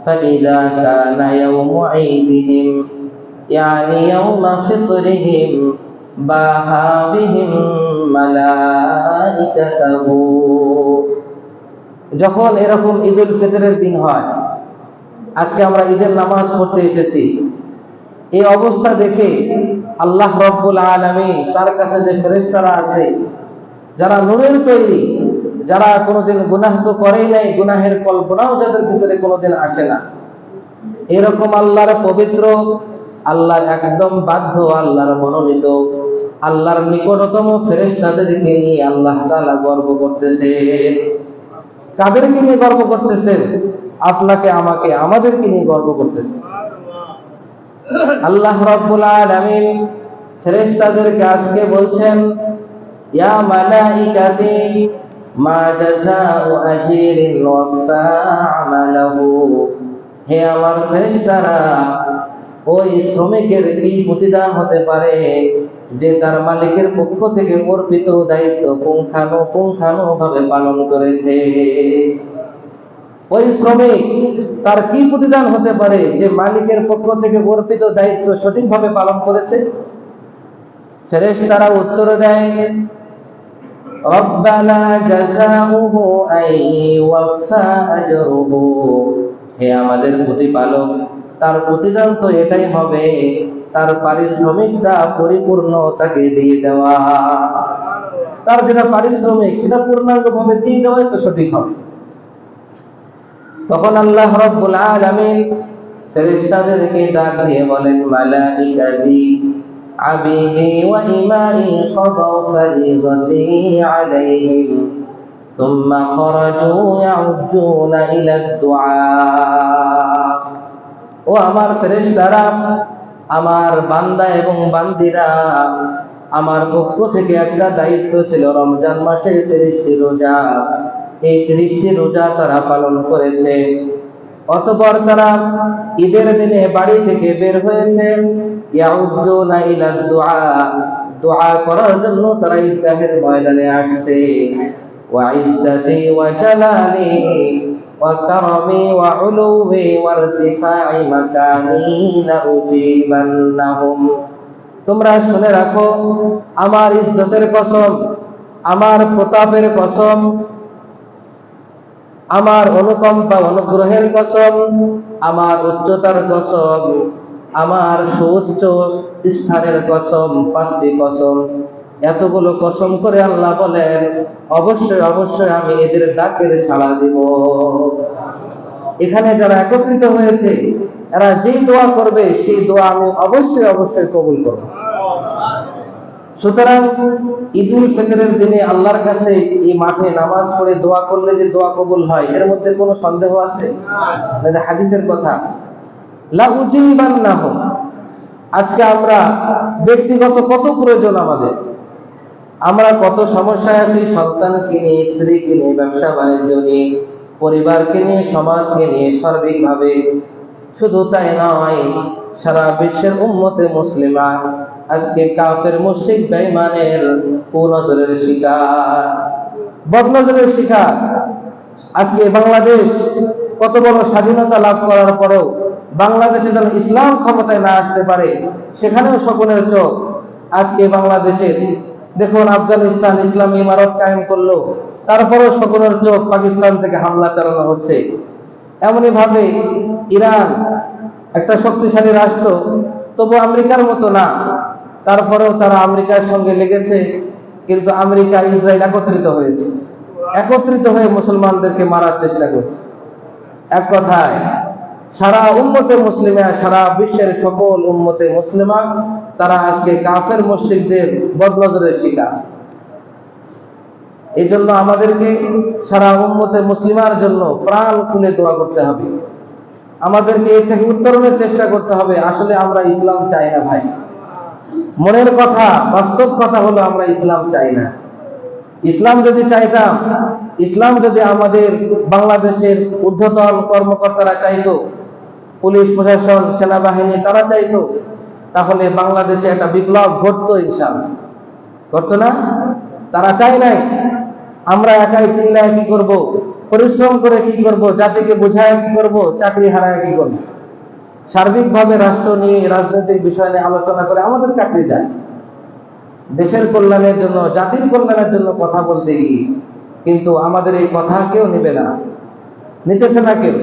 ফাইদা কানা ইয়াউমু ঈদিহিম ইয়ানি ইয়াউমা ফিতরিহিম বাহা বিহিম মালাইকাতুহু। যখন এরকম ঈদুল ফিতরের দিন হয়, আজকে আমরা ঈদের নামাজ পড়তে এসেছি, এই অবস্থা দেখে আল্লাহ রাব্বুল আলামিন তার কাছে যে ফেরেশতারা আছে, যারা নূরের তৈরি, যারা কোনোদিন গুনাহ তো করেই নাই, গুনাহের কল্পনাও যাদের ভিতরে কোনোদিন আসে না, এরকম আল্লাহর পবিত্র, আল্লাহর একদম বাধ্য, আল্লাহর মনোনীত, আল্লাহর নিকটতম ফেরেশতাদেরকে নিয়ে আল্লাহ তাআলা গর্ব করতেছেন। কাদেরকে নিয়ে গর্ব করতেছেন? আপনাকে, আমাকে, আমাদেরকে নিয়ে গর্ব করতেছেন। আল্লাহ রাব্বুল আলামিন ফেরেশতাদেরকে আজকে বলছেন, ইয়া মালাইকাতি মা জাযাউ আজরিন ওয়াফা আমালাহু, হে আমার ফেরেশতারা, ওই শ্রমিকের কি প্রতিদান হতে পারে যে তার মালিকের পক্ষ থেকে অর্পিত দায়িত্ব পুঙ্খানুপুঙ্খানুভাবে পালন করেছে। ওই শ্রমিক, তার কি প্রতিদান হতে পারে যে মালিকের পক্ষ থেকে অর্পিত দায়িত্ব সঠিকভাবে পালন করেছে? ফেরেশতারা উত্তর দেয়, রব্বানা জাযাউহু আইওয়াফা আজরুহু, হে আমাদের প্রতিপালক, তার প্রতিদান তো এটাই হবে, তার পারিশ্রমিকটা পরিপূর্ণ তাকে দিয়ে দেওয়া, তার যেটা পারিশ্রমিক এটা পূর্ণাঙ্গভাবে দিয়ে দেওয়াই তো সঠিক হবে। তখন আল্লাহ রাব্বুল আলামিন ফেরেশতাদেরকে ডাক দিয়ে বলেন, মালাইকাতি আবিদি ওয়া ইমাই কাদাউ ফারিযাতি আলাইহিম সুম্মা খারাজু ইয়াউজুনা ইলা দুআ। ও আমার ফেরেশতারা, আমার বান্দা এবং বান্দিরা, আমার পক্ষ থেকে একটা দায়িত্ব ছিল, রমজান মাসের 30টি রোজা, এই 30টি রোজা তারা পালন করেছে। অতঃপর তারা ঈদের দিনে বাড়ি থেকে বের হয়েছে, ইয়াউজুনা ইলা দুআ, দোয়া করার জন্য তারা ঈদগাহের ময়দানে আসছে। ওয়া ইজ্জাতি ওয়া জালালি, وكرم وعلو وارتفاع مكاني لأجيبنهم তোমরা শুনে রাখো, আমার ইজ্জতের কসম, আমার প্রতাপের কসম, আমার অনুকম্পা অনুগ্রহের কসম, আমার উচ্চতার কসম, আমার সুউচ্চ স্থানের কসম, 5টি কসম। এতগুলো কসম করে আল্লাহ বলেন, অবশ্যই অবশ্যই আমি এদের ডাকের সাড়া দিব। এখানে যারা একত্রিত হয়েছে, এরা যেই দোয়া করবে সেই দোয়া আমি অবশ্যই অবশ্যই কবুল করব। সুতরাং ঈদুল ফিতরের দিনে আল্লাহর কাছে এই মাঠে নামাজ পড়ে দোয়া করলে যে দোয়া কবুল হয়, এর মধ্যে কোনো সন্দেহ আছে? এটা হাদিসের কথা। লা উজিবান্নাহুম। আজকে আমরা ব্যক্তিগত কত প্রয়োজন আমাদের, আমরা কত সমস্যায় আছি, সন্তানকে নিয়ে, স্ত্রীকে নিয়ে, ব্যবসা বাণিজ্য নিয়ে, পরিবারকে নিয়ে, সমাজকে নিয়ে, সার্বিকভাবে। শুধু তাই নয়, সারা বিশ্বের উম্মতে মুসলিমা আজকে কাফের মুশরিক বেঈমানের কুনজরের শিকার, বদনজরের শিকার। আজকে বাংলাদেশ কত বড় স্বাধীনতা লাভ করার পরেও বাংলাদেশে যেন ইসলাম ক্ষমতায় না আসতে পারে, সেখানেও শকুনের চোখ। আজকে বাংলাদেশের দেখুন, আফগানিস্তান ইসলামী ইমারত কায়েম করলো, তারপরেও শকুনের চোখ, পাকিস্তান থেকে হামলা চালানো হচ্ছে। এমনই ভাবে ইরান একটা শক্তিশালী রাষ্ট্র, তবু আমেরিকার মতো না, তারপরেও তারা আমেরিকার সঙ্গে লেগেছে। কিন্তু আমেরিকা ইসরায়েল একত্রিত হয়ে মুসলমানদেরকে মারার চেষ্টা করছে। এক কথায় সারা উম্মতে মুসলিমা, সারা বিশ্বের সকল উম্মতে মুসলিমা, তারা আজকে কাফের মুশরিকদের বদনজরের শিকার। এই জন্য আমাদেরকে সারা উম্মতে মুসলিমার জন্য প্রাণ খুলে দোয়া করতে হবে। আমাদেরকে এর থেকে উত্তরণের চেষ্টা করতে হবে, আসলে আমরা ইসলাম চাই না ভাই। মনের কথা, বাস্তব কথা হলো আমরা ইসলাম চাই না। ইসলাম যদি চাইতাম, ইসলাম যদি আমাদের বাংলাদেশের ঊর্ধ্বতন কর্মকর্তারা চাইতো, পুলিশ প্রশাসন, সেনাবাহিনী তারা চাইতো, তাহলে বাংলাদেশে একটা বিপ্লব ঘটতো, ইনশাআল্লাহ। ঘটতো না? তারা চাই নাই। আমরা একাই চিল্লায় কি করব, পরিশ্রম করে কি করব, জাতিকে বোঝায় কি করব, চাকরি হারায় কি করব। সার্বিকভাবে রাষ্ট্র নিয়ে, রাজনৈতিক বিষয় নিয়ে আলোচনা করে আমাদের চাকরি যায়। দেশের কল্যাণের জন্য, জাতির কল্যাণের জন্য কথা বলতে গিয়ে কিন্তু আমাদের এই কথা কেউ নেবে না, নিতেছে না কেউ।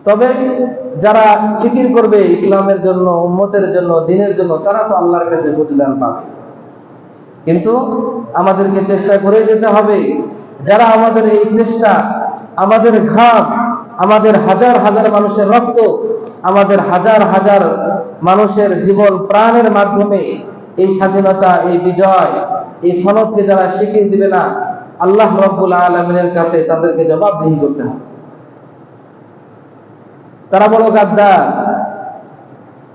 তবে যারা ফিকির করবে ইসলামের জন্য, উম্মতের জন্য, দ্বীনের জন্য, তারা তো আল্লাহর কাছে প্রতিদান পাবে। কিন্তু আমাদেরকে চেষ্টা করে যেতে হবে, যারা আমাদের এই চেষ্টা, আমাদের ঘাম, আমাদের হাজার হাজার মানুষের রক্ত, আমাদের হাজার হাজার মানুষের জীবন প্রাণের মাধ্যমে এই স্বাধীনতা, এই বিজয়, এই সনদকে যারা স্বীকৃতি দিবে না, আল্লাহ রাব্বুল আলামিনের কাছে তাদেরকে জবাবদিহি করতে হবে। তারা বড় গাদ্দার।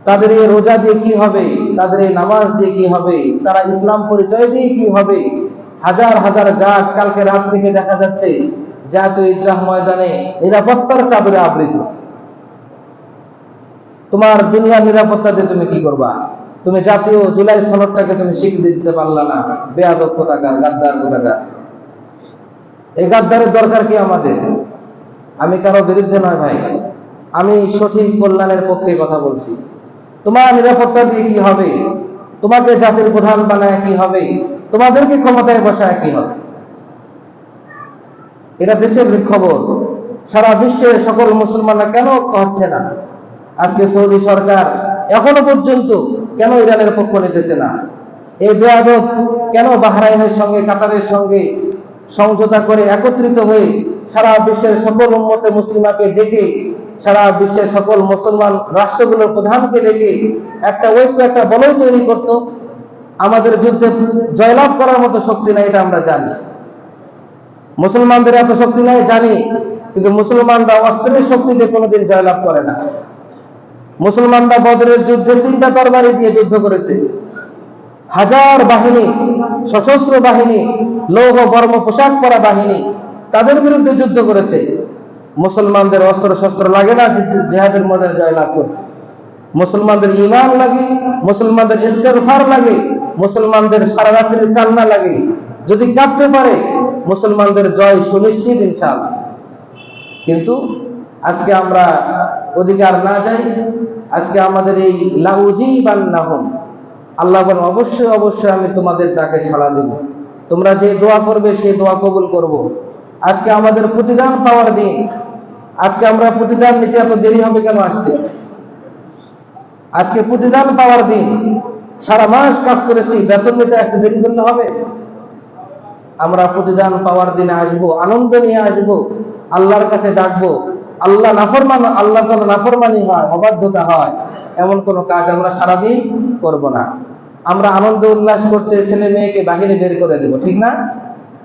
তাদের এই রোজা দিয়ে কি হবে, তাদের এই নামাজ দিয়ে কি হবে, তারা ইসলাম পরিচয় দিয়ে কি হবে। হাজার হাজার গাছ কালকে রাত থেকে দেখা যাচ্ছে জাতীয় ঈদগাহ ময়দানে নিরাপত্তার চাদরে আবৃত। তোমার দুনিয়া নিরাপত্তা দিয়ে তুমি কি করবা? তুমি জাতীয় জুলাই সনদটাকে তুমি স্বীকৃতি দিতে পারলা না। বেয়াদব কোথাকার, গাদ্দার কোথাকার। এই গাদ্দারের দরকার কি আমাদের? আমি কারো বিরুদ্ধে নয় ভাই, আমি সঠিক কল্যাণের পক্ষে কথা বলছি। তোমার নিরাপত্তা দিয়ে কি হবে? তোমাকে জাতির প্রধান বানায় কি হবে? তোমাদেরকে ক্ষমতায় বসায় কি হবে? এটা দেশের খবর। সারা বিশ্বের সকল মুসলমানরা কেন হচ্ছে না? আজকে সৌদি সরকার এখনো পর্যন্ত কেন ইরানের পক্ষ নিতেছে না? এই বেয়াদব কেন বাহরাইনের সঙ্গে, কাতারের সঙ্গে সমঝোতা করে একত্রিত হয়ে সারা বিশ্বের সকল উম্মতে মুসলিমাকে ডেকে, সারা বিশ্বের সকল মুসলমান রাষ্ট্রগুলোর প্রধানকে ডেকে একটা ঐক্য, একটা বলয় তৈরি করত? আমাদের যুদ্ধে জয়লাভ করার মতো শক্তি নাই, এটা আমরা জানি। মুসলমানদের এত শক্তি নাই জানি, কিন্তু মুসলমানরা অস্ত্রের শক্তিতে কোনোদিন জয়লাভ করে না। মুসলমানরা বদরের যুদ্ধে 3টা তরবারি দিয়ে যুদ্ধ করেছে। হাজার বাহিনী, সশস্ত্র বাহিনী, লৌহ বর্ম পোশাক পরা বাহিনী তাদের বিরুদ্ধে যুদ্ধ করেছে। মুসলমানদের অস্ত্র শস্ত্র লাগে না জিহাদের ময়দানে জয়লাভ করতে। মুসলমানদের ঈমান লাগে, মুসলমানদের ইস্তেগফার লাগে, মুসলমানদের সারা রাত্রির কান্না লাগে। যদি কাঁদতে পারে মুসলমানদের জয় সুনিশ্চিত ইনশাআল্লাহ। কিন্তু আজকে আমরা অধিকার না যাই, আজকে আমাদের এই লাউজিবান্নাহুম, আল্লাহ বলেন অবশ্যই অবশ্যই আমি তোমাদের ডাকে সাড়া দেব, তোমরা যে দোয়া করবে সেই দোয়া কবুল করব। আজকে আমাদের প্রতিদান পাওয়ার দিন, আজকে আমরা প্রতিদান নিতে এত দেরি হবে কেন আসতে? আজকে প্রতিদান পাওয়ার দিন, সারা মাস কাজ করেছি, বেতন নিতে আসতে দেরি করলে হবে? আমরা প্রতিদান পাওয়ার দিনে আসবো, আনন্দ নিয়ে আসবো, আল্লাহর কাছে ডাকবো। আল্লাহ নাফরমানি হয়, অবাধ্যতা হয়, এমন কোনো কাজ আমরা সারাদিন করব না। আমরা আনন্দ উল্লাস করতে ছেলে মেয়েকে বাহিরে বের করে দেব, ঠিক না?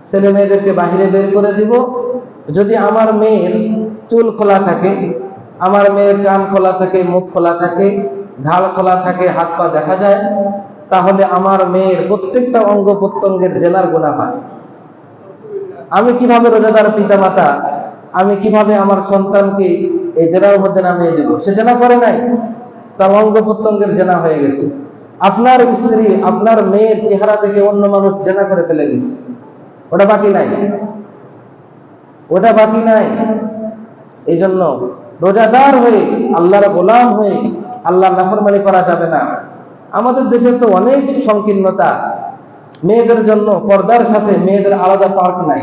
ছেলে মেয়েদেরকে বাহিরে বের করে দিব। যদি আমার মেয়ের চুল খোলা থাকে, আমার মেয়ের কান খোলা থাকে, মুখ খোলা থাকে, ঢাল খোলা থাকে, হাত পা দেখা যায়, তাহলে আমার মেয়ের প্রত্যেকটা অঙ্গ প্রত্যঙ্গের জেনার গুনাহ হয়। আমি কিভাবে রোজাদার পিতা মাতা, আমি কিভাবে আমার সন্তানকে এই জেনার মধ্যে নামিয়ে দেব? সে জেনা করে নাই, তার অঙ্গ প্রত্যঙ্গের জেনা হয়ে গেছে। আপনার স্ত্রী আপনার মেয়ের চেহারা থেকে অন্য মানুষ জেনা করে ফেলে গেছে, ওটা বাকি নাই, ওটা বাকি নাই। এই জন্য রোজাদার হয়ে, আল্লাহর গোলাম হয়ে আল্লাহর নাফরমানি করা যাবে না। আমাদের দেশে তো অনেক সংকীর্ণতা, মেয়েদের জন্য পর্দার সাথে মেয়েদের আলাদা পার্ক নাই,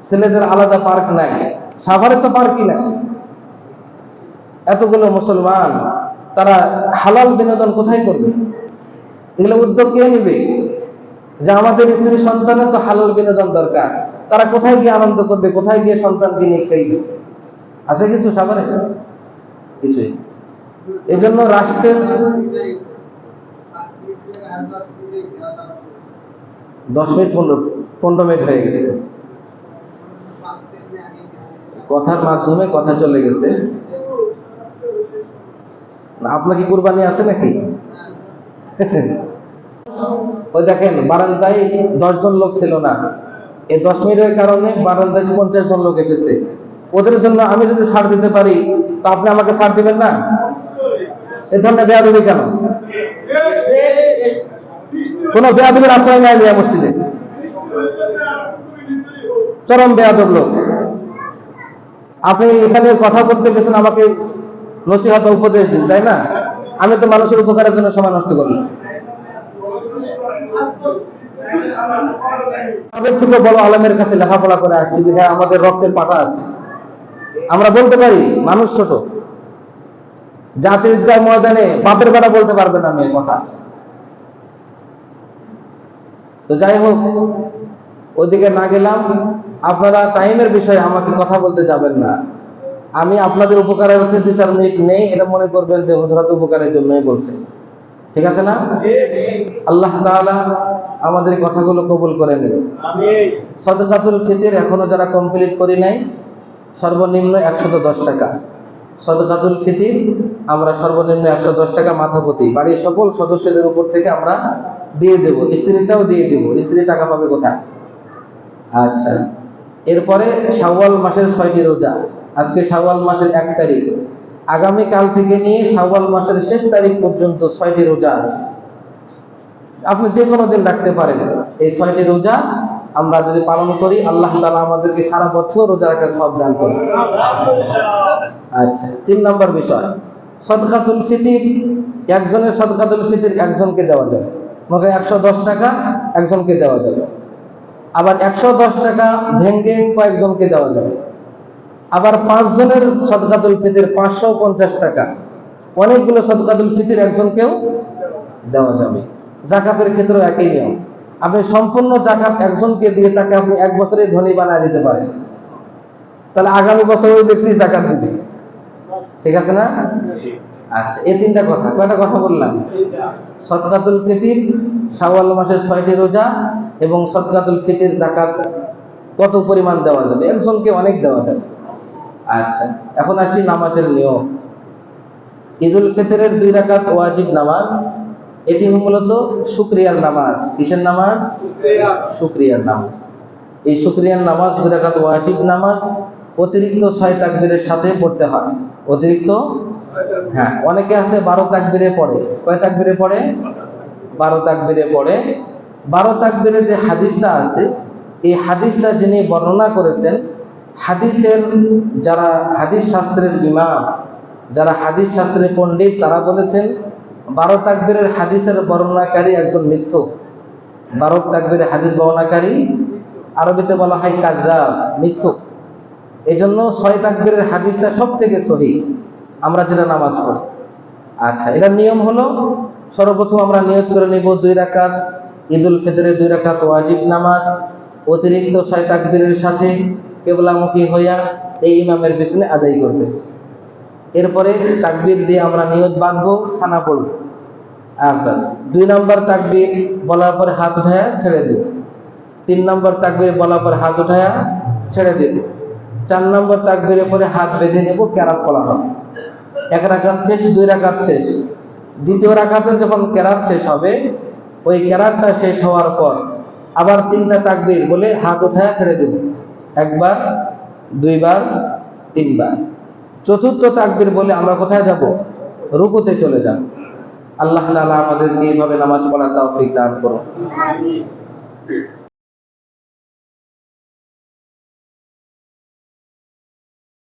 ছেলেদের আলাদা পার্ক নাই, সাভারে তো পার্কই নাই। এতগুলো মুসলমান, তারা হালাল বিনোদন কোথায় করবে? এগুলো উদ্যোগ কে নেবে? যে আমাদের স্ত্রী সন্তানের তো হালাল বিনোদন দরকার, তারা কোথায় গিয়ে আনন্দ করবে, কোথায় গিয়ে সন্তানকে নিয়ে খেলবে? আছে কিছু সাভারে? কিছুই। এই জন্য রাষ্ট্রের 10 মিনিট 15 মিনিট হয়ে গেছে, কথার মাধ্যমে কথা চলে গেছে। আপনার কি কুরবানি আছে নাকি? ওই দেখেন বারান্দায় 10 জন লোক ছিল না, এই 10 মিনিটের কারণে বারান্দায় 50 জন লোক এসেছে। ওদের জন্য আমি যদি ছাড় দিতে পারি, তা আপনি আমাকে ছাড় দিবেন না? এ ধরনের বেয়াদবি কেন? কোন বেয়াদবির আশ্রয় নেয় মিয়া মসজিদে, চরম বেয়াদব লোক। আপনি এখানে কথা বলতে গেছেন, আমাকে নসিহত উপদেশ দিন, তাই না? আমি তো মানুষের উপকারের জন্য সময় নষ্ট করলাম। আমাদের থেকে বড় আলেমের কাছে লেখাপড়া করে আসছি, বিধায় আমাদের রক্তের পাটা আছে, আমরা বলতে পারি। মানুষ ছোট, জাতির ঈদগাহ ময়দানে বাপের বেটা বলতে পারবে না মেয়ে কথা। তো যাই হোক, ওইদিকে না গেলাম। আপনারা টাইমের বিষয়ে আমাকে কথা বলতে যাবেন না। আমি আপনাদের উপকারের অর্থে 2-4 মিনিট নেই, এটা মনে করবেন যে হুজুরাত উপকারের জন্যই বলছে, ঠিক আছে না? আল্লাহ তাআলা আমাদের কথাগুলো কবুল করে নেন। সাদকাতুল ফিতর এখনো যারা কমপ্লিট করি নাই, সর্বনিম্ন 110 টাকা সাদকাতুল ফিতর, আমরা সর্বনিম্ন 110 টাকা মাথাপ্রতি বাড়ির সকল সদস্যদের উপর থেকে আমরা দিয়ে দেব। স্ত্রীটাও দিয়ে দেব, স্ত্রী টাকা পাবে কোথায়? আচ্ছা, এরপরে শাওয়াল মাসের 6টি রোজা। আজকে শাওয়াল মাসের 1 তারিখ, আগামী কাল থেকে নিয়ে শাওয়াল মাসের শেষ তারিখ পর্যন্ত 6টি রোজা আছে। আপনি যে কোনো দিন রাখতে পারেন। এই 6টি রোজা আমরা যদি পালন করি, আল্লাহ তাআলা আমাদেরকে সারা বছর রোজা রাখার সওয়াব দান করেন। আচ্ছা, 3 নম্বর বিষয়, সাদকাতুল ফিতর। একজনের সাদকাতুল ফিতর একজনকে দেওয়া যাবে, মানে 110 টাকা একজনকে দেওয়া যাবে। আবার 110 টাকা ভেঙে কয়েকজনকে দেওয়া যাবে। আবার 5 জনের সাদকাতুল ফিতর 550 টাকা, অনেকগুলো সাদকাতুল ফিতর একজনকেও দেওয়া যাবে। যাকাতের ক্ষেত্রে একই নিয়ম। আপনি সম্পূর্ণ যাকাত একজনকে দিয়ে তাকে আপনি 1 বছরে ধনী বানিয়ে দিতে পারেন, তাহলে আগামী বছর ওই ব্যক্তি যাকাত দিবে, ঠিক আছে না? আচ্ছা, এই 3টা কথা, কয়টা কথা বললাম? সাদকাতুল ফিতর, শাওয়াল মাসের 6টি রোজা এবং সাদকাতুল ফিতর যাকাত কত পরিমাণ দেওয়া যাবে? একজনকে অনেক দেওয়া যাবে। আচ্ছা, এখন আসি নামাজের নিয়ম। ঈদুল ফিতরের 2 রাকাত ওয়াজিব নামাজ, এটি মূলত শুকরিয়ার নামাজ। কিসের নামাজ? শুকরিয়ার নামাজ। এই শুকরিয়ার নামাজ 2 রাকাত ওয়াজিব নামাজ, অতিরিক্ত 6 তাকবীরের সাথে পড়তে হয়। অতিরিক্ত, হ্যাঁ, অনেকে আছে 12 তাকবীরে পড়ে। কয় তাকবীরে পড়ে? 12 তাকবীরে পড়ে। 12 তাকবীরে যে হাদিসটা আছে, এই হাদিসটা যিনি বর্ণনা করেছেন, হাদিসের যারা হাদিস শাস্ত্রের ইমাম, যারা হাদিস শাস্ত্রের পণ্ডিত, তারা বলেছেন 12 তাকবীরের হাদিসের বর্ণনাকারী একজন মিথ্যুক। 12 তাকবীরের হাদিস বর্ণনাকারী আরবিতে বলা হয় কাযযাব, মিথ্যুক। এই জন্য 6 তাকবীরের হাদিসটা সব থেকে সহিহ, আমরা যেটা নামাজ পড়ি। আচ্ছা, এটার নিয়ম হলো সর্বপ্রথম আমরা নিয়ত করে নিব 2 রাকাত ঈদুল ফিতরের 2 রাকাত ওয়াজিব নামাজ, অতিরিক্ত 6 তাকবীরের সাথে কিবলামুখী হইয়া এই ইমামের পিছনে আদায় করতেছি। এরপরে তাকবীর দিয়ে আমরা নিয়ত বাঁধবো, সানা পড়ব। আর 2 নম্বর তাকবীর বলার পরে হাত উঠায়া ছেড়ে দেব। 3 নম্বর তাকবীর বলার পরে হাত উঠায়া ছেড়ে দেব। 4 নম্বর তাকবীরের পরে হাত বেঁধে নেব, কেরাত পড়া হবে। 1 রাকাত শেষ, 2 রাকাত শেষ। দ্বিতীয় রাকাতে যখন কেরাত শেষ হবে, ওই কেরাতটা শেষ হওয়ার পর আবার 3টা তাকবীর বলে হাত উঠায়া ছেড়ে দেব, 1 বার, 2 বার, 3 বার। চতুর্থ তাকবীর বলে আমরা কোথায় যাব? রুকুতে চলে যাব। আল্লাহ তাআলা আমাদেরকে এইভাবে নামাজ পড়ার তৌফিক দান করুন।